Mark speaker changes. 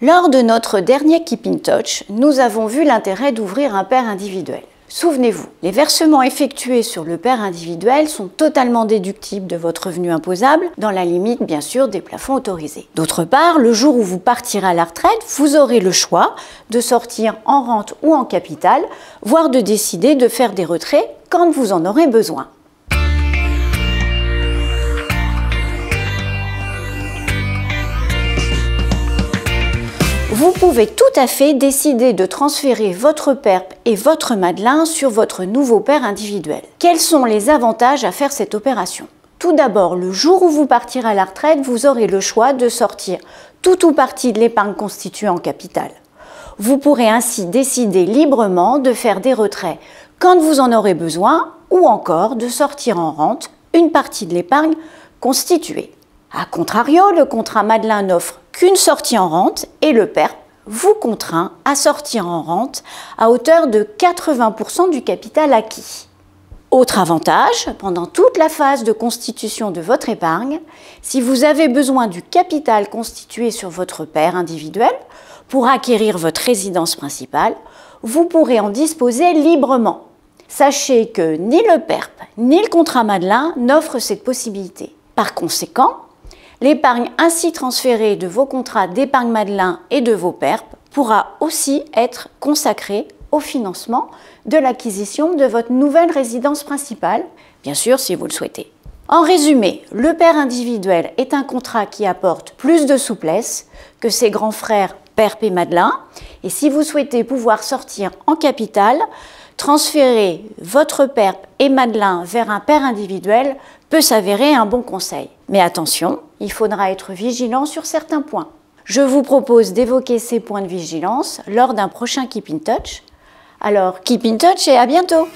Speaker 1: Lors de notre dernier Keep in Touch, nous avons vu l'intérêt d'ouvrir un PER individuel. Souvenez-vous, les versements effectués sur le PER individuel sont totalement déductibles de votre revenu imposable, dans la limite bien sûr des plafonds autorisés. D'autre part, le jour où vous partirez à la retraite, vous aurez le choix de sortir en rente ou en capital, voire de décider de faire des retraits quand vous en aurez besoin. Vous pouvez tout à fait décider de transférer votre PERP et votre Madelin sur votre nouveau PER individuel. Quels sont les avantages à faire cette opération? Tout d'abord, le jour où vous partirez à la retraite, vous aurez le choix de sortir tout ou partie de l'épargne constituée en capital. Vous pourrez ainsi décider librement de faire des retraits quand vous en aurez besoin ou encore de sortir en rente une partie de l'épargne constituée. A contrario, le contrat Madelin n'offre qu'une sortie en rente et le PERP vous contraint à sortir en rente à hauteur de 80% du capital acquis. Autre avantage, pendant toute la phase de constitution de votre épargne, si vous avez besoin du capital constitué sur votre PER individuel pour acquérir votre résidence principale, vous pourrez en disposer librement. Sachez que ni le PERP ni le contrat Madelin n'offrent cette possibilité. Par conséquent, l'épargne ainsi transférée de vos contrats d'épargne Madelin et de vos PERP pourra aussi être consacrée au financement de l'acquisition de votre nouvelle résidence principale, bien sûr si vous le souhaitez. En résumé, le PER individuel est un contrat qui apporte plus de souplesse que ses grands frères PERP et Madelin, et si vous souhaitez pouvoir sortir en capital, transférer votre PERP et Madelin vers un PER individuel peut s'avérer un bon conseil. Mais attention, il faudra être vigilant sur certains points. Je vous propose d'évoquer ces points de vigilance lors d'un prochain Keep in Touch. Alors, Keep in Touch et à bientôt!